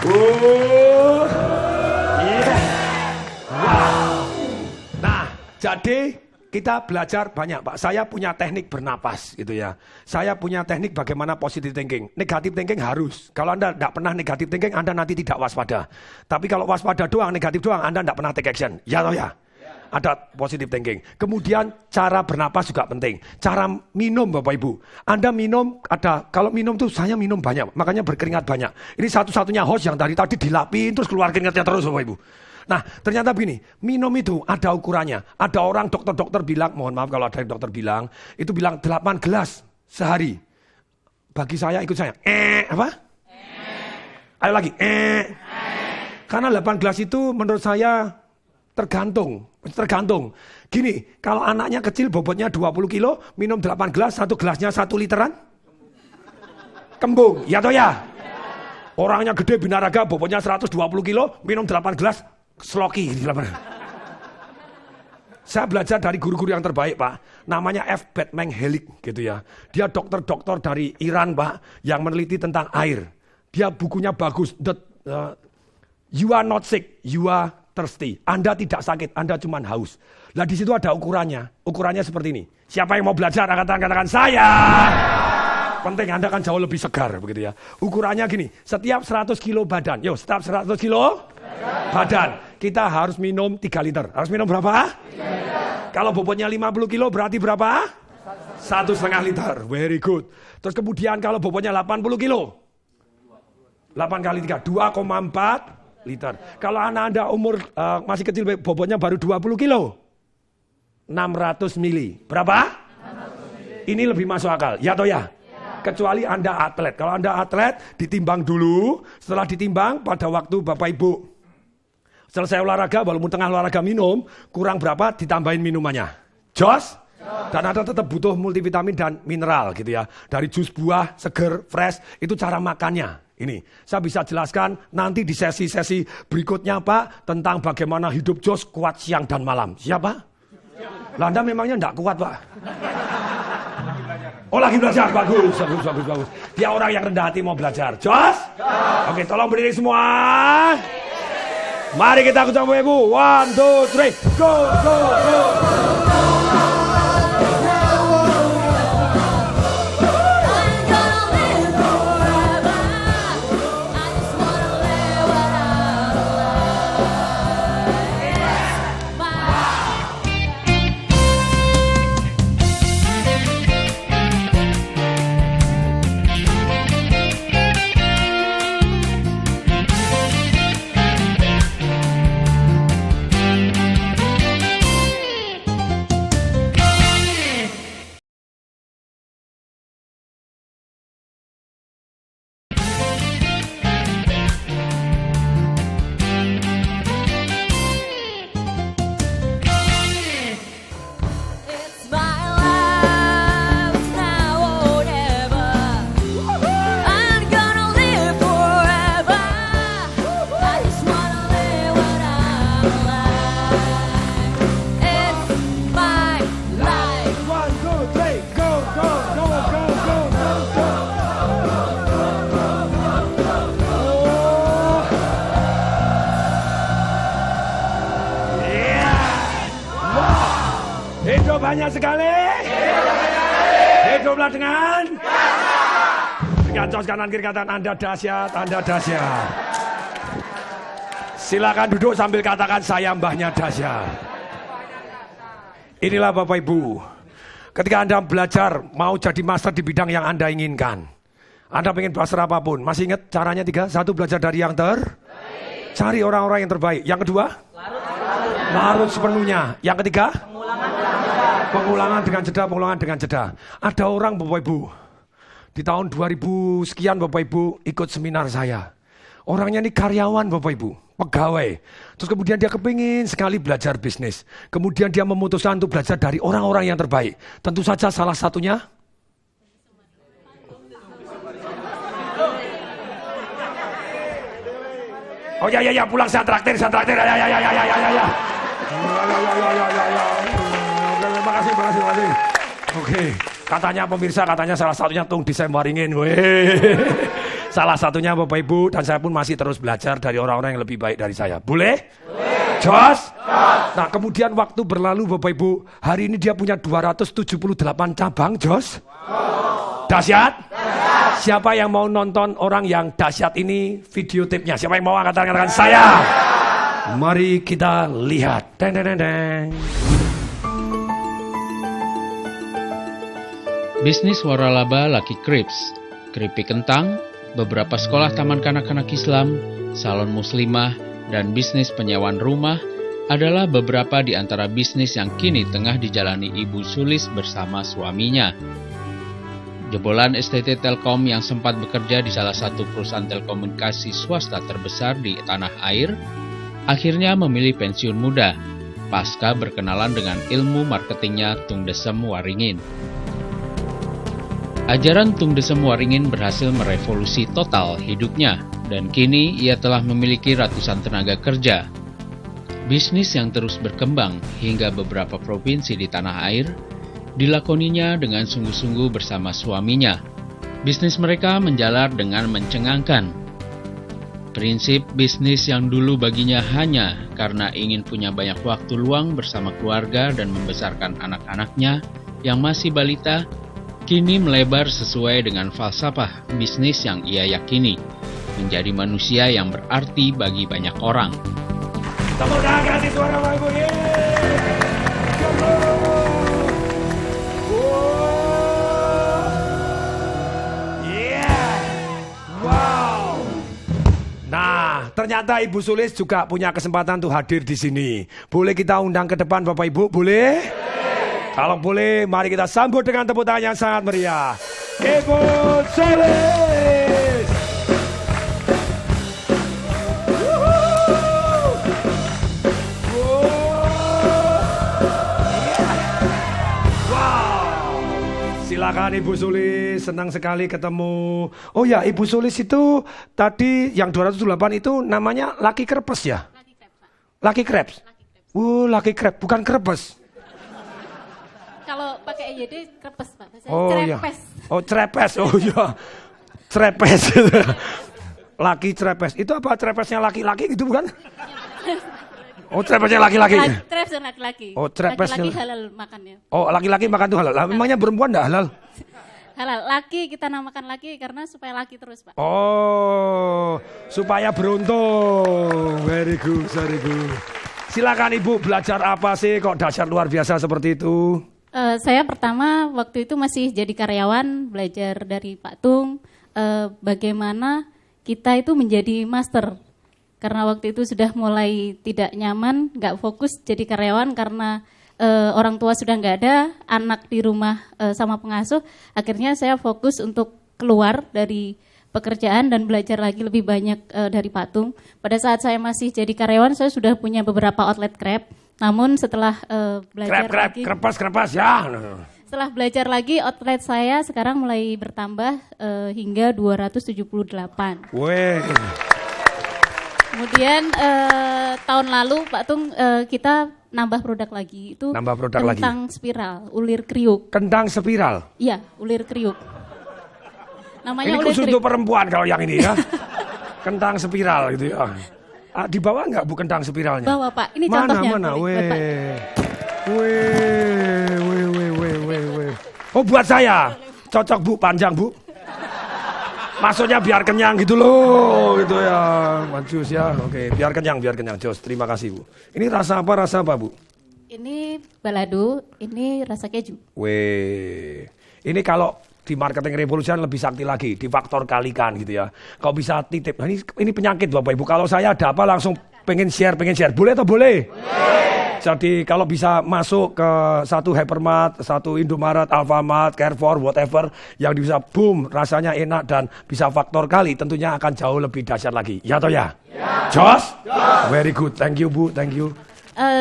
Wow. Nah, jadi kita belajar banyak Pak. Saya punya teknik bernapas gitu ya. Saya punya teknik bagaimana positive thinking. Negative thinking harus. Kalau Anda tidak pernah negative thinking, Anda nanti tidak waspada. Tapi kalau waspada doang, negatif doang, Anda tidak pernah take action. Ya atau ya? Ada positive thinking. Kemudian cara bernapas juga penting. Cara minum Bapak Ibu. Anda minum ada, kalau minum tuh saya minum banyak, makanya berkeringat banyak. Ini satu-satunya host yang dari tadi dilapin terus keluar keringatnya terus Bapak Ibu. Nah ternyata begini, minum itu ada ukurannya. Ada orang dokter-dokter bilang, mohon maaf kalau ada yang dokter bilang, itu bilang 8 gelas sehari. Bagi saya ikut saya. Apa? Ayo lagi. Karena 8 gelas itu menurut saya tergantung. Gini, kalau anaknya kecil bobotnya 20 kilo, minum 8 gelas, 1 gelasnya 1 literan. Kembung, ya toh ya? Orangnya gede binaraga, bobotnya 120 kilo, minum 8 gelas, sloki. Saya belajar dari guru-guru yang terbaik Pak. Namanya F. Batman Helik gitu ya. Dia dokter-dokter dari Iran Pak, yang meneliti tentang air. Dia bukunya bagus. You are not sick, you are thirsty. Anda tidak sakit, Anda cuma haus. Lah di situ ada ukurannya. Ukurannya seperti ini. Siapa yang mau belajar katakan saya. Penting Anda kan jauh lebih segar begitu ya. Ukurannya gini, setiap 100 kilo badan. Setiap 100 kilo badan kita harus minum 3 liter. Harus minum berapa? 3 liter. Kalau bobotnya 50 kilo berarti berapa? 1,5 liter. Very good. Terus kemudian kalau bobotnya 80 kilo. 8 kali 3, 2,4 liter. Kalau anak Anda umur masih kecil, bobotnya baru 20 kilo. 600 mili. Berapa? 600 mili. Ini lebih masuk akal. Ya atau ya? Kecuali Anda atlet. Kalau Anda atlet, ditimbang dulu. Setelah ditimbang, pada waktu Bapak Ibu selesai olahraga, walaupun tengah olahraga minum, kurang berapa, ditambahin minumannya. Jos? Dan Anda tetap butuh multivitamin dan mineral gitu ya. Dari jus buah, seger, fresh, itu cara makannya. Ini, saya bisa jelaskan nanti di sesi-sesi berikutnya Pak, tentang bagaimana hidup Jos kuat siang dan malam. Siapa? Lah Anda memangnya enggak kuat Pak? Oh lagi belajar, bagus. Dia orang yang rendah hati mau belajar. Jos? Oke, tolong berdiri semua. Mari kita ketemu Ibu. 1, 2, 3, go. Banyak sekali. Hiduplah dengan jos kanan kiri kataan Anda dahsyat, Anda dahsyat. Silakan duduk sambil katakan saya mbahnya dahsyat. Inilah Bapak Ibu. Ketika Anda belajar mau jadi master di bidang yang Anda inginkan. Anda pengen master apapun. Masih ingat caranya 3? 1, belajar dari yang terbaik. Cari orang-orang yang terbaik. Yang kedua? Larut sepenuhnya. Yang ketiga? Pengulangan dengan jeda. Ada orang Bapak Ibu, di tahun 2000 sekian Bapak Ibu ikut seminar saya. Orangnya ini karyawan Bapak Ibu, pegawai. Terus kemudian dia kepingin sekali belajar bisnis. Kemudian dia memutuskan untuk belajar dari orang-orang yang terbaik. Tentu saja salah satunya oh ya pulang saya traktir ya. Makasih. Oke, katanya pemirsa, salah satunya Tung Disem Waringin. Salah satunya Bapak Ibu, dan saya pun masih terus belajar dari orang-orang yang lebih baik dari saya. Boleh? Jos? Nah, kemudian waktu berlalu Bapak Ibu, hari ini dia punya 278 cabang, Jos. Dahsyat? Siapa yang mau nonton orang yang dahsyat ini videotipnya? Siapa yang mau angkat tangan? Saya. Mari kita lihat. Deng, deng, deng, deng. Bisnis waralaba Lucky Crepes, keripik kentang, beberapa sekolah taman kanak-kanak Islam, salon muslimah, dan bisnis penyewaan rumah adalah beberapa di antara bisnis yang kini tengah dijalani Ibu Sulis bersama suaminya. Jebolan STT Telkom yang sempat bekerja di salah satu perusahaan telekomunikasi swasta terbesar di tanah air, akhirnya memilih pensiun muda, pasca berkenalan dengan ilmu marketingnya Tung Desem Waringin. Ajaran Tung Desem Waringin berhasil merevolusi total hidupnya, dan kini ia telah memiliki ratusan tenaga kerja. Bisnis yang terus berkembang hingga beberapa provinsi di tanah air, dilakoninya dengan sungguh-sungguh bersama suaminya. Bisnis mereka menjalar dengan mencengangkan. Prinsip bisnis yang dulu baginya hanya karena ingin punya banyak waktu luang bersama keluarga dan membesarkan anak-anaknya yang masih balita, kini melebar sesuai dengan falsafah bisnis yang ia yakini, menjadi manusia yang berarti bagi banyak orang. Tepuk tangan kasih suara Bapak Ibu. Wow. Nah, ternyata Ibu Sulis juga punya kesempatan untuk hadir di sini. Boleh kita undang ke depan Bapak Ibu? Boleh? Kalau boleh, mari kita sambut dengan tepuk tangan yang sangat meriah. Ibu Sulis. Silakan Ibu Sulis, senang sekali ketemu. Oh ya, Ibu Sulis itu tadi yang 208 itu namanya Lucky Crepes ya? Lucky Crepes. Lucky Crepes, bukan krepes. Kalau pakai EYD krepes Pak, bahasa Oh iya. crepes. Oh crepes, oh iya. Crepes. Lucky Crepes. Itu apa crepesnya laki-laki gitu bukan? Oh trepesnya laki-laki. Crepes yang laki-laki. Oh trepesnya. Laki-laki halal makannya. Oh laki-laki makan tuh halal. Lah, memangnya perempuan enggak halal? Halal. Laki kita namakan laki karena supaya laki terus Pak. Oh, supaya beruntung. Very good, very good. Silakan Ibu, belajar apa sih kok dahsyat luar biasa seperti itu? Saya pertama waktu itu masih jadi karyawan, belajar dari Pak Tung bagaimana kita itu menjadi master. Karena waktu itu sudah mulai tidak nyaman, nggak fokus jadi karyawan karena orang tua sudah nggak ada, anak di rumah sama pengasuh. Akhirnya saya fokus untuk keluar dari pekerjaan dan belajar lagi lebih banyak dari Pak Tung. Pada saat saya masih jadi karyawan, saya sudah punya beberapa outlet krep. Namun setelah belajar lagi, krepas ya. setelah belajar lagi, outlet saya sekarang mulai bertambah hingga 278. Weh. Kemudian tahun lalu Pak Tung kita nambah produk lagi, itu Nambah produk lagi. kentang spiral, ulir kriuk. Kentang spiral. Iya, ulir kriuk. Namanya Ini ulir khusus kriuk. untuk perempuan kalau yang ini ya. Kentang spiral gitu ya. Di bawah enggak Bu kentang spiralnya? Bawa Pak, ini Mana contohnya. mana buat Pak. weh. Oh buat saya. Cocok Bu, panjang Bu. Maksudnya biar kenyang gitu loh, gitu ya. Majus ya. Oke, biar kenyang. Jos, terima kasih Bu. Ini rasa apa Bu? Ini balado, ini rasa keju. Weh, ini kalau di marketing revolution lebih sakti lagi, di faktor kalikan gitu ya. Kau bisa titip, nah, ini penyakit Bapak Ibu, kalau saya ada apa langsung pengen share. Boleh atau boleh? Jadi kalau bisa masuk ke satu Hypermart, satu Indomaret, Alfamart, Carrefour, whatever, yang bisa boom, rasanya enak dan bisa faktor kali, tentunya akan jauh lebih dahsyat lagi. Ya atau ya? Jos? Very good, thank you Bu, thank you.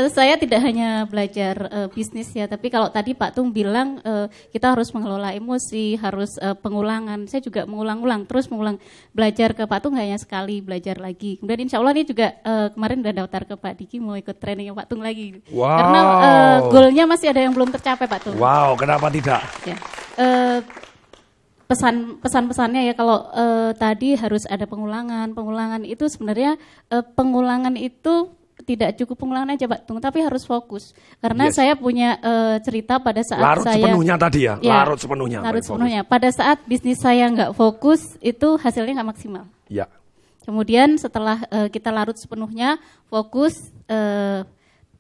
Saya tidak hanya belajar bisnis ya, tapi kalau tadi Pak Tung bilang kita harus mengelola emosi, harus pengulangan. Saya juga terus mengulang. Belajar ke Pak Tung hanya sekali, belajar lagi. Kemudian insya Allah ini juga kemarin udah daftar ke Pak Diki mau ikut trainingnya Pak Tung lagi. Wow. Karena goalnya masih ada yang belum tercapai Pak Tung. Wow, kenapa tidak? Ya. Pesan-pesannya ya kalau tadi harus ada pengulangan itu sebenarnya pengulangan itu tidak cukup pengulangan aja Pak Tung, tapi harus fokus. Karena Yes. saya punya cerita pada saat Larut saya sepenuhnya tadi ya, larut sepenuhnya. Larut Baik, sepenuhnya. Pada saat bisnis saya nggak fokus, itu hasilnya nggak maksimal. fokus. Ya. Kemudian setelah kita larut sepenuhnya, fokus,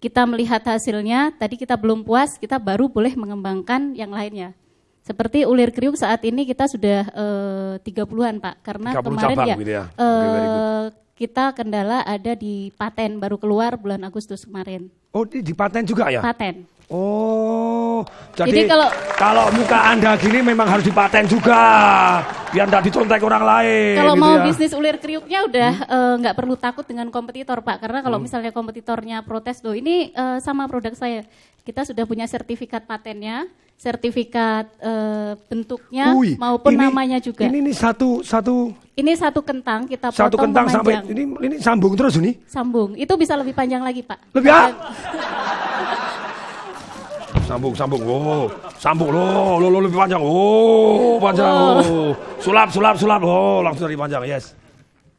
kita melihat hasilnya, tadi kita belum puas, kita baru boleh mengembangkan yang lainnya. Seperti Ulir Kriuk saat ini kita sudah 30-an Pak, karena 30 kemarin cabang ya gitu ya. Oke, very good. kita kendala ada di paten, baru keluar bulan Agustus kemarin. Oh, di paten juga ya? Paten. Oh, Jadi jadi kalau muka Anda gini memang harus dipaten juga, biar tidak dicontek orang lain. Kalau gitu mau ya. bisnis Ulir Kriuknya udah nggak perlu takut dengan kompetitor Pak, karena kalau misalnya kompetitornya protes, loh ini sama produk saya, kita sudah punya sertifikat patennya, sertifikat bentuknya Wih, maupun ini- namanya juga. Ini satu Ini satu kentang kita satu potong kentang sampai memanjang. ini sambung terus ini. Sambung, itu bisa lebih panjang lagi Pak. Lebih ah? Sambung. Oh, sambung lo lebih panjang. Oh, panjang. Oh. Sulap. Oh, langsung dari panjang. Yes.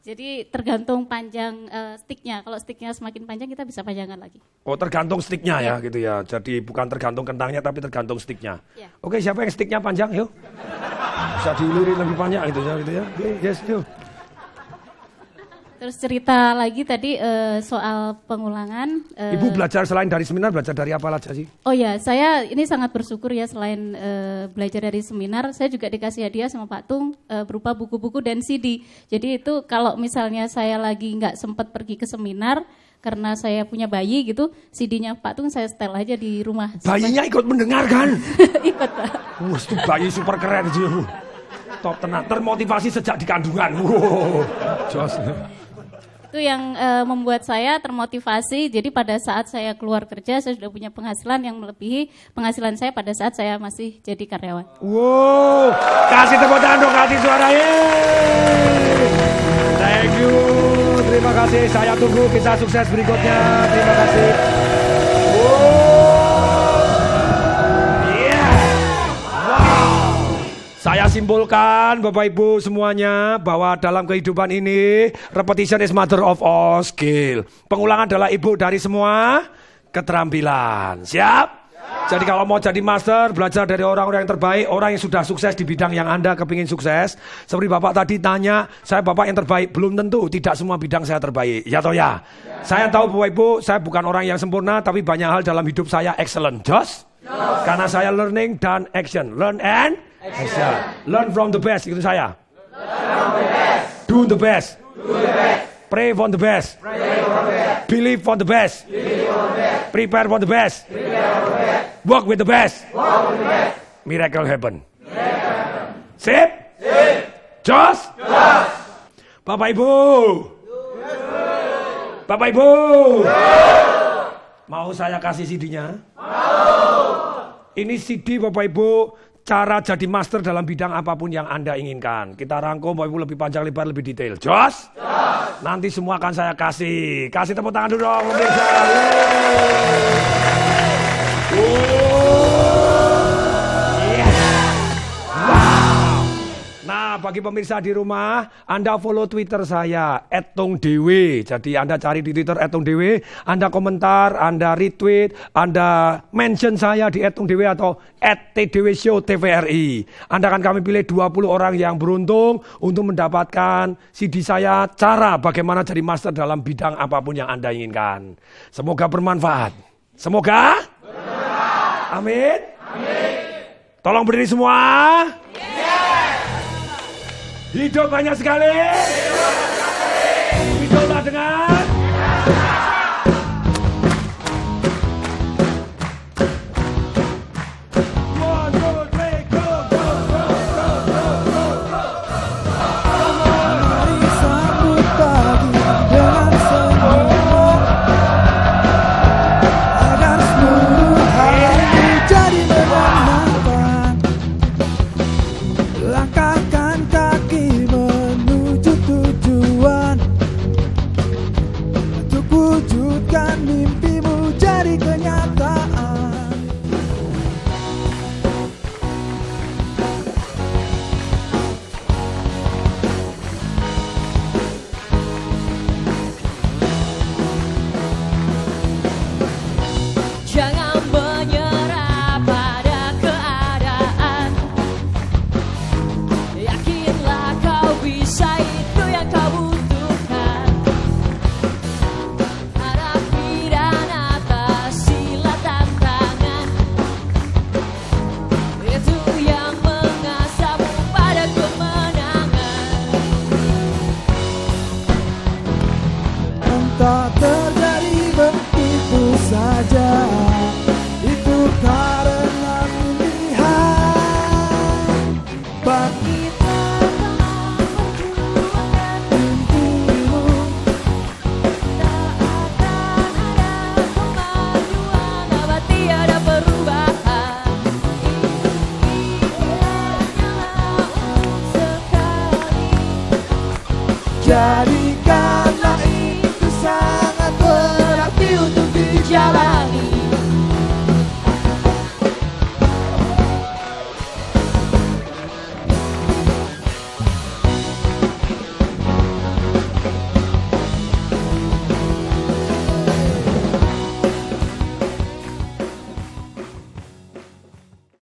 Jadi tergantung panjang sticknya. Kalau sticknya semakin panjang kita bisa panjangkan lagi. Oh, tergantung sticknya ya, gitu ya. Jadi bukan tergantung kentangnya, tapi tergantung sticknya. Ya. Oke, siapa yang sticknya panjang? Yuk. Bisa diulurin lebih panjang gitu ya. Oke, yes, yuk. Terus cerita lagi tadi soal pengulangan. Ibu belajar selain dari seminar, belajar dari apa aja sih? Oh ya, saya ini sangat bersyukur ya, selain belajar dari seminar, saya juga dikasih hadiah sama Pak Tung berupa buku-buku dan CD. Jadi itu kalau misalnya saya lagi nggak sempat pergi ke seminar karena saya punya bayi gitu, CD-nya Pak Tung saya setel aja di rumah. Bayinya ikut mendengarkan. Ikut Pak. Wah, itu bayi super keren itu. Top tenang, termotivasi sejak di kandungan. Wow. Jos. Itu yang membuat saya termotivasi. Jadi pada saat saya keluar kerja, saya sudah punya penghasilan yang melebihi penghasilan saya pada saat saya masih jadi karyawan. Wow, kasih tepuk tangan dong, kasih suara. Thank you, terima kasih. Saya tunggu kisah sukses berikutnya. Terima kasih. Saya simpulkan Bapak Ibu semuanya bahwa dalam kehidupan ini repetition is mother of all skill. Pengulangan adalah ibu dari semua keterampilan. Siap? Jadi kalau mau jadi master, belajar dari orang-orang yang terbaik, orang yang sudah sukses di bidang yang Anda kepingin sukses. Seperti Bapak tadi tanya, saya Bapak yang terbaik. Belum tentu, tidak semua bidang saya terbaik. Ya toh ya? Saya tahu Bapak Ibu, saya bukan orang yang sempurna, tapi banyak hal dalam hidup saya excellent. Just? Karena saya learning dan action. Learn and action. Learn from the best, itu saya. Do the best. Pray for the best. Believe for the best. Prepare for the best. Work with the best. Miracle happen. Sip? Just? Bapak Ibu. Bapak Ibu. Mau saya kasih CD-nya? Ini CD Bapak Ibu, cara jadi master dalam bidang apapun yang Anda inginkan. Kita rangkum Bapak Ibu lebih panjang lebar, lebih detail. Jos? Nanti semua akan saya kasih. Kasih tepuk tangan dulu dong, pemirsa. Nah, bagi pemirsa di rumah, Anda follow Twitter saya @tungdewe. Jadi Anda cari di Twitter @tungdewe, Anda komentar, Anda retweet, Anda mention saya di @tungdewe atau @tdwshow TVRI. Anda akan kami pilih 20 orang yang beruntung untuk mendapatkan CD saya cara bagaimana jadi master dalam bidang apapun yang Anda inginkan. Semoga bermanfaat. Semoga bermanfaat. Amin. Tolong berdiri semua. Hidup banyak sekali.